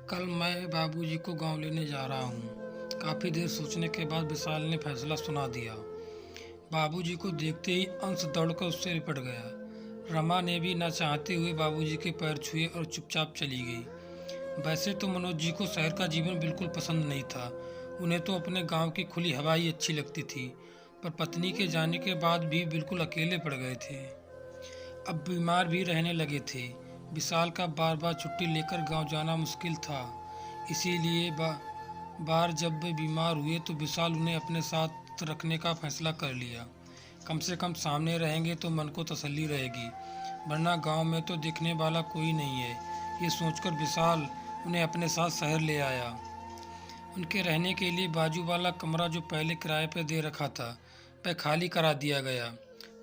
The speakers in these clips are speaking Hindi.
कल मैं बाबूजी को गांव लेने जा रहा हूँ। काफ़ी देर सोचने के बाद विशाल ने फैसला सुना दिया। बाबूजी को देखते ही अंश दौड़कर उससे लिपट गया। रमा ने भी न चाहते हुए बाबूजी के पैर छुए और चुपचाप चली गई। वैसे तो मनोज जी को शहर का जीवन बिल्कुल पसंद नहीं था। उन्हें तो अपने गांव की खुली हवा ही अच्छी लगती थी, पर पत्नी के जाने के बाद भी बिल्कुल अकेले पड़ गए थे। अब बीमार भी रहने लगे थे। विशाल का बार बार छुट्टी लेकर गांव जाना मुश्किल था। इसीलिए बार जब वे बीमार हुए तो विशाल उन्हें अपने साथ रखने का फैसला कर लिया। कम से कम सामने रहेंगे तो मन को तसल्ली रहेगी, वरना गांव में तो देखने वाला कोई नहीं है। ये सोचकर विशाल उन्हें अपने साथ शहर ले आया। उनके रहने के लिए बाजू वाला कमरा जो पहले किराए पर दे रखा था वह खाली करा दिया गया।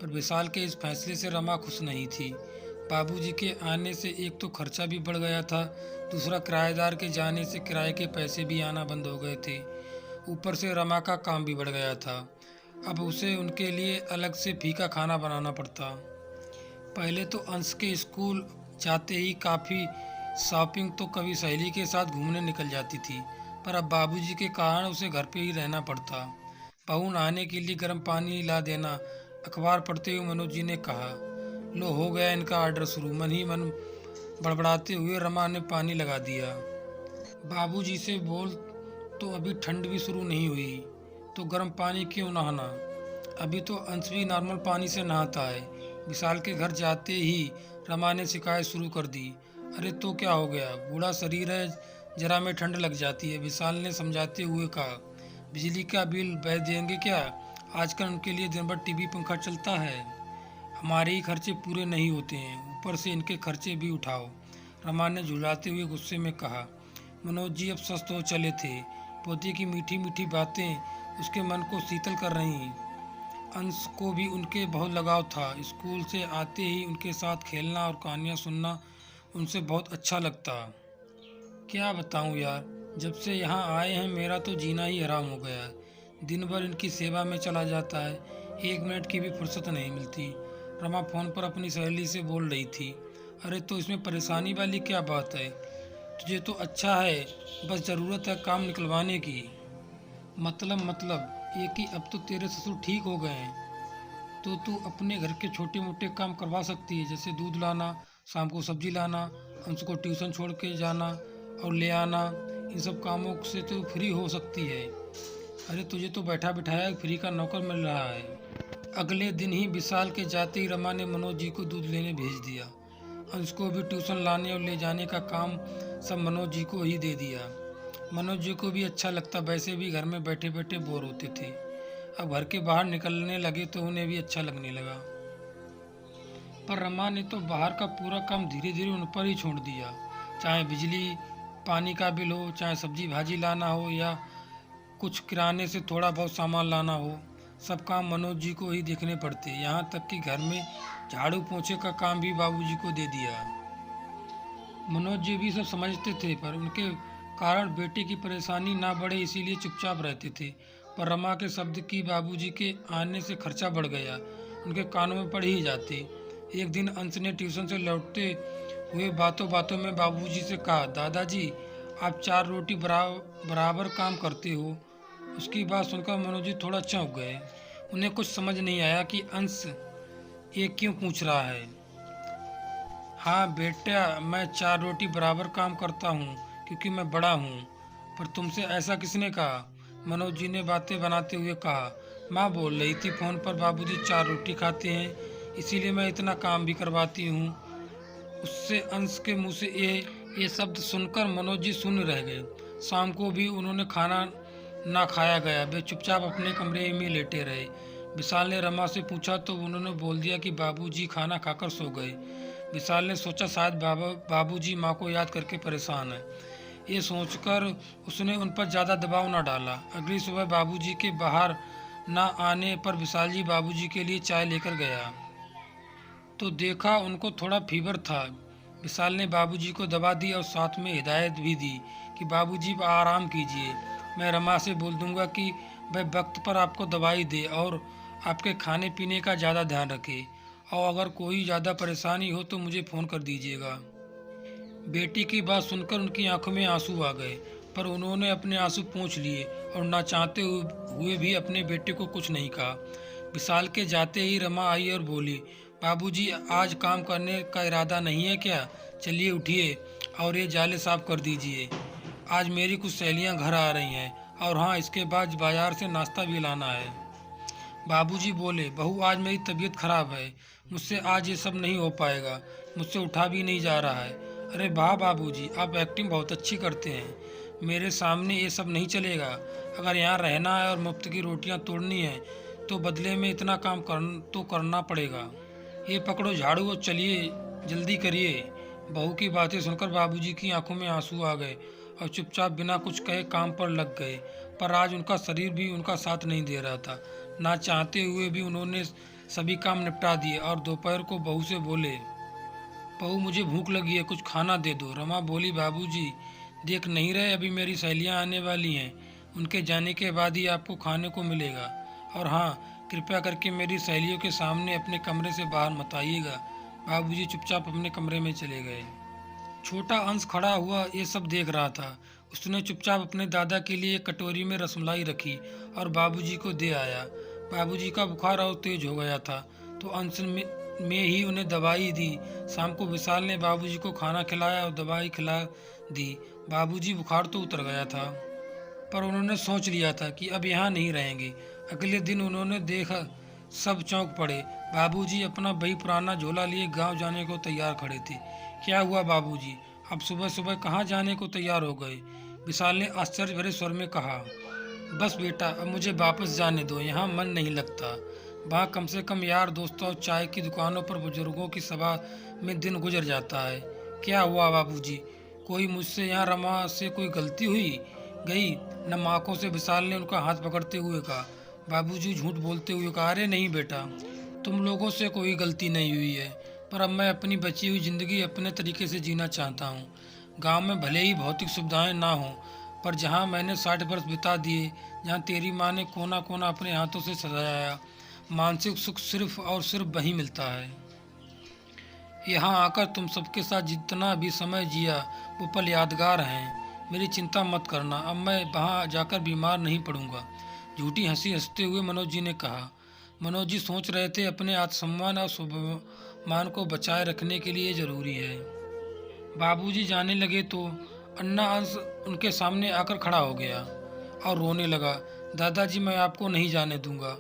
पर विशाल के इस फैसले से रमा खुश नहीं थी। बाबूजी के आने से एक तो खर्चा भी बढ़ गया था, दूसरा किराएदार के जाने से किराए के पैसे भी आना बंद हो गए थे। ऊपर से रमा का काम भी बढ़ गया था। अब उसे उनके लिए अलग से फीका खाना बनाना पड़ता। पहले तो अंश के स्कूल जाते ही काफ़ी शॉपिंग तो कभी सहेली के साथ घूमने निकल जाती थी, पर अब बाबूजी के कारण उसे घर पे ही रहना पड़ता। बहू नहाने के लिए गर्म पानी ला देना। अखबार पढ़ते हुए मनोज जी ने कहा, लो हो गया इनका ऑर्डर शुरू। मन ही मन बड़बड़ाते हुए रमा ने पानी लगा दिया। बाबूजी से बोल, तो अभी ठंड भी शुरू नहीं हुई तो गर्म पानी क्यों नहाना। अभी तो अंश भी नॉर्मल पानी से नहाता है। विशाल के घर जाते ही रमा ने शिकायत शुरू कर दी। अरे तो क्या हो गया, बूढ़ा शरीर है, जरा में ठंड लग जाती है। विशाल ने समझाते हुए कहा, बिजली का बिल बह देंगे क्या, आजकल उनके लिए दिन भर टीवी पंखा चलता है। हमारे ही खर्चे पूरे नहीं होते हैं, ऊपर से इनके खर्चे भी उठाओ। रमा ने झुलाते हुए गुस्से में कहा। मनोज जी अब स्वस्थ हो चले थे। पोते की मीठी मीठी बातें उसके मन को शीतल कर रही। अंश को भी उनके बहुत लगाव था। स्कूल से आते ही उनके साथ खेलना और कहानियाँ सुनना उनसे बहुत अच्छा लगता। क्या बताऊँ यार, जब से यहाँ आए हैं मेरा तो जीना ही हराम हो गया है। दिन भर इनकी सेवा में चला जाता है, 1 मिनट की भी फुर्सत नहीं मिलती। रमा फ़ोन पर अपनी सहेली से बोल रही थी। अरे तो इसमें परेशानी वाली क्या बात है, तुझे तो अच्छा है, बस ज़रूरत है काम निकलवाने की। मतलब ये कि अब तो तेरे ससुर ठीक हो गए हैं तो तू अपने घर के छोटे मोटे काम करवा सकती है, जैसे दूध लाना, शाम को सब्जी लाना, अंश को ट्यूशन छोड़ के जाना और ले आना। इन सब कामों से तो फ्री हो सकती है। अरे तुझे तो बैठा बिठाया फ्री का नौकर मिल रहा है। अगले दिन ही विशाल के जाते ही रमा ने मनोज जी को दूध लेने भेज दिया। अंश को भी ट्यूशन लाने और ले जाने का काम सब मनोज जी को ही दे दिया। मनोज जी को भी अच्छा लगता, वैसे भी घर में बैठे बैठे बोर होते थे। अब घर के बाहर निकलने लगे तो उन्हें भी अच्छा लगने लगा। पर रमा ने तो बाहर का पूरा काम धीरे धीरे उन पर ही छोड़ दिया। चाहे बिजली पानी का बिल हो, चाहे सब्जी भाजी लाना हो, या कुछ किराने से थोड़ा बहुत सामान लाना हो, सब काम मनोज जी को ही देखने पड़ते। यहाँ तक कि घर में झाड़ू पोंछे का काम भी बाबूजी को दे दिया। मनोज जी भी सब समझते थे, पर उनके कारण बेटे की परेशानी ना बढ़े इसीलिए चुपचाप रहते थे। पर रमा के शब्द की बाबूजी के आने से खर्चा बढ़ गया, उनके कानों में पड़ ही जाते। एक दिन अंश ने ट्यूशन से लौटते हुए बातों बातों में बाबूजी से कहा, दादाजी आप 4 रोटी बराबर काम करते हो। उसकी बात सुनकर मनोज जी थोड़ा चौंक गए। उन्हें कुछ समझ नहीं आया कि अंश ये क्यों पूछ रहा है। हाँ बेटा, मैं 4 रोटी बराबर काम करता हूँ क्योंकि मैं बड़ा हूँ। पर तुमसे ऐसा किसने कहा, मनोज जी ने बातें बनाते हुए कहा। माँ बोल रही थी फ़ोन पर बाबूजी 4 रोटी खाते हैं, इसीलिए मैं इतना काम भी करवाती हूँ। उससे अंश के मुंह से ये शब्द सुनकर मनोज जी शून्य रह गए। शाम को भी उन्होंने खाना ना खाया गया, वे चुपचाप अपने कमरे में लेटे रहे। विशाल ने रमा से पूछा तो उन्होंने बोल दिया कि बाबूजी खाना खाकर सो गए। विशाल ने सोचा शायद बाबूजी माँ को याद करके परेशान है। ये सोचकर उसने उन पर ज़्यादा दबाव न डाला। अगली सुबह बाबूजी के बाहर न आने पर विशाल जी बाबूजी के लिए चाय लेकर गया तो देखा उनको थोड़ा फीवर था। विशाल ने बाबूजी को दवा दी और साथ में हिदायत भी दी कि बाबूजी आराम कीजिए, मैं रमा से बोल दूंगा कि वह वक्त पर आपको दवाई दे और आपके खाने पीने का ज़्यादा ध्यान रखे, और अगर कोई ज़्यादा परेशानी हो तो मुझे फ़ोन कर दीजिएगा। बेटी की बात सुनकर उनकी आंखों में आंसू आ गए, पर उन्होंने अपने आंसू पोंछ लिए और ना चाहते हुए भी अपने बेटे को कुछ नहीं कहा। विशाल के जाते ही रमा आई और बोली, बाबूजी आज काम करने का इरादा नहीं है क्या? चलिए उठिए और ये जाले साफ कर दीजिए। आज मेरी कुछ सहेलियां घर आ रही हैं और हाँ, इसके बाद बाजार से नाश्ता भी लाना है। बाबूजी बोले, बहू आज मेरी तबीयत खराब है, मुझसे आज ये सब नहीं हो पाएगा, मुझसे उठा भी नहीं जा रहा है। अरे वाह बाबूजी, आप एक्टिंग बहुत अच्छी करते हैं, मेरे सामने ये सब नहीं चलेगा। अगर यहाँ रहना है और मुफ्त की रोटियाँ तोड़नी है तो बदले में इतना काम करना पड़ेगा। ये पकड़ो झाड़ू और चलिए जल्दी करिए। बहू की बातें सुनकर बाबूजी की आंखों में आंसू आ गए और चुपचाप बिना कुछ कहे काम पर लग गए। पर आज उनका शरीर भी उनका साथ नहीं दे रहा था। ना चाहते हुए भी उन्होंने सभी काम निपटा दिए और दोपहर को बहू से बोले, बहू मुझे भूख लगी है, कुछ खाना दे दो। रमा बोली, बाबूजी देख नहीं रहे अभी मेरी सहेलियां आने वाली हैं, उनके जाने के बाद ही आपको खाने को मिलेगा। और हाँ, कृपया करके मेरी सहेलियों के सामने अपने कमरे से बाहर मत आइएगा। बाबूजी चुपचाप अपने कमरे में चले गए। छोटा अंश खड़ा हुआ ये सब देख रहा था। उसने चुपचाप अपने दादा के लिए एक कटोरी में रसमलाई रखी और बाबूजी को दे आया। बाबूजी का बुखार और तेज हो गया था तो अंश में ही उन्हें दवाई दी। शाम को विशाल ने बाबूजी को खाना खिलाया और दवाई खिला दी। बाबूजी बुखार तो उतर गया था, पर उन्होंने सोच लिया था कि अब यहाँ नहीं रहेंगे। अगले दिन उन्होंने देखा सब चौंक पड़े। बाबूजी अपना वही पुराना झोला लिए गांव जाने को तैयार खड़े थे। क्या हुआ बाबूजी, अब सुबह सुबह कहाँ जाने को तैयार हो गए? विशाल ने आश्चर्य भरे स्वर में कहा। बस बेटा, अब मुझे वापस जाने दो, यहाँ मन नहीं लगता। वहाँ कम से कम यार दोस्तों और चाय की दुकानों पर बुजुर्गों की सभा में दिन गुजर जाता है। क्या हुआ बाबूजी, कोई मुझसे यहाँ रमा से कोई गलती हुई गई? नम आंखों से विशाल ने उनका हाथ पकड़ते हुए कहा। बाबूजी झूठ बोलते हुए कहा, अरे नहीं बेटा, तुम लोगों से कोई गलती नहीं हुई है, पर अब मैं अपनी बची हुई ज़िंदगी अपने तरीके से जीना चाहता हूँ। गांव में भले ही भौतिक सुविधाएं ना हों, पर जहाँ मैंने 60 वर्ष बिता दिए, जहाँ तेरी माँ ने कोना कोना अपने हाथों से सजाया, मानसिक सुख सिर्फ और सिर्फ वहीं मिलता है। यहाँ आकर तुम सबके साथ जितना भी समय जिया वो पल यादगार हैं। मेरी चिंता मत करना, अब मैं वहाँ जाकर बीमार नहीं पड़ूंगा। झूठी हंसी हंसते हुए मनोज जी ने कहा। मनोज जी सोच रहे थे अपने आत्मसम्मान और स्वाभिमान को बचाए रखने के लिए जरूरी है। बाबूजी जाने लगे तो अन्ना अंश उनके सामने आकर खड़ा हो गया और रोने लगा। दादाजी मैं आपको नहीं जाने दूंगा।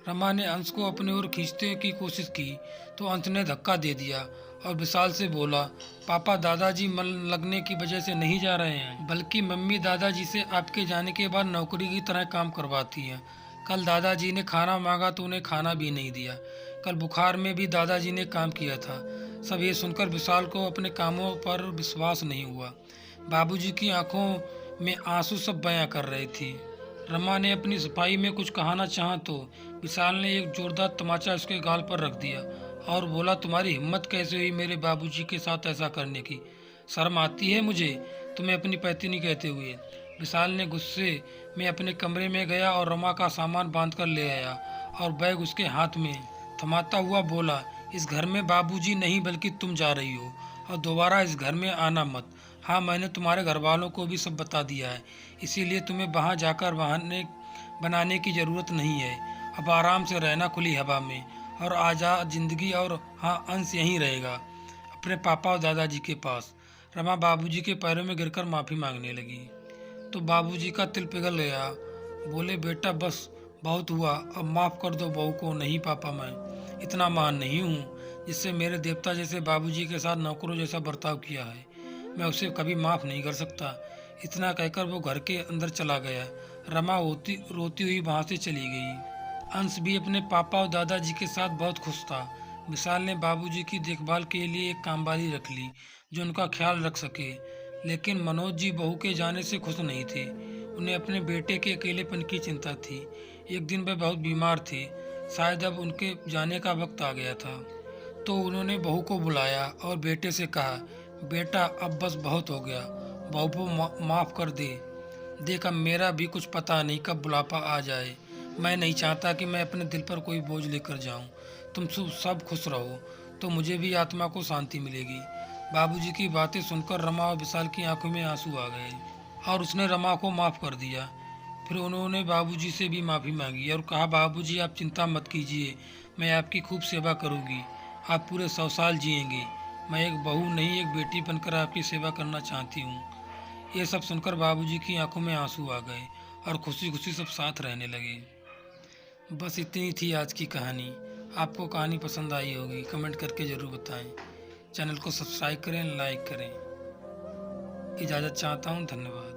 रमा ने अंश को अपनी ओर खींचने की कोशिश की तो अंश ने धक्का दे दिया और विशाल से बोला, पापा दादाजी मन लगने की वजह से नहीं जा रहे हैं, बल्कि मम्मी दादाजी से आपके जाने के बाद नौकरी की तरह काम करवाती हैं। कल दादाजी ने खाना मांगा तो उन्हें खाना भी नहीं दिया। कल बुखार में भी दादाजी ने काम किया था। सब ये सुनकर विशाल को अपने कामों पर विश्वास नहीं हुआ। बाबूजी की आंखों में आंसू सब बयां कर रही थी। रमा ने अपनी सफाई में कुछ कहना चाहा तो विशाल ने एक जोरदार तमाचा उसके गाल पर रख दिया और बोला, तुम्हारी हिम्मत कैसे हुई मेरे बाबूजी के साथ ऐसा करने की? शर्म आती है मुझे तुम्हें अपनी पैतनी कहते हुए। विशाल ने गुस्से में अपने कमरे में गया और रमा का सामान बांध कर ले आया और बैग उसके हाथ में थमाता हुआ बोला, इस घर में बाबूजी नहीं बल्कि तुम जा रही हो और दोबारा इस घर में आना मत। हाँ, मैंने तुम्हारे घर वालों को भी सब बता दिया है, इसीलिए तुम्हें वहाँ जाकर बहाने बनाने की ज़रूरत नहीं है। अब आराम से रहना खुली हवा में और आज़ाद जिंदगी। और हाँ, अंश यहीं रहेगा अपने पापा और दादाजी के पास। रमा बाबूजी के पैरों में गिरकर माफ़ी मांगने लगी तो बाबूजी का तिल पिघल गया। बोले, बेटा बस बहुत हुआ, अब माफ़ कर दो बहू को। नहीं पापा, मैं इतना महान नहीं हूँ जिससे मेरे देवता जैसे बाबूजी के साथ नौकरों जैसा बर्ताव किया है। मैं उसे कभी माफ़ नहीं कर सकता। इतना कहकर वो घर के अंदर चला गया। रमा रोती हुई वहाँ से चली गई। अंश भी अपने पापा और दादाजी के साथ बहुत खुश था। विशाल ने बाबूजी की देखभाल के लिए एक कामवाली रख ली जो उनका ख्याल रख सके, लेकिन मनोज जी बहू के जाने से खुश नहीं थे। उन्हें अपने बेटे के अकेलेपन की चिंता थी। एक दिन वह बहुत बीमार थे, शायद अब उनके जाने का वक्त आ गया था। तो उन्होंने बहू को बुलाया और बेटे से कहा, बेटा अब बस बहुत हो गया, बहू को माफ़ कर दे। देख अब मेरा भी कुछ पता नहीं कब बुढ़ापा आ जाए। मैं नहीं चाहता कि मैं अपने दिल पर कोई बोझ लेकर जाऊं। तुम सब खुश रहो तो मुझे भी आत्मा को शांति मिलेगी। बाबूजी की बातें सुनकर रमा और विशाल की आंखों में आंसू आ गए और उसने रमा को माफ़ कर दिया। फिर उन्होंने बाबूजी से भी माफ़ी मांगी और कहा, बाबूजी आप चिंता मत कीजिए, मैं आपकी खूब सेवा करूंगी। आप पूरे 100 साल जिएंगे। मैं एक बहू नहीं, एक बेटी बनकर आपकी सेवा करना चाहती हूँ। ये सब सुनकर बाबूजी की आंखों में आंसू आ गए और खुशी खुशी सब साथ रहने लगे। बस इतनी थी आज की कहानी। आपको कहानी पसंद आई होगी, कमेंट करके ज़रूर बताएं। चैनल को सब्सक्राइब करें, लाइक करें। इजाज़त चाहता हूँ। धन्यवाद।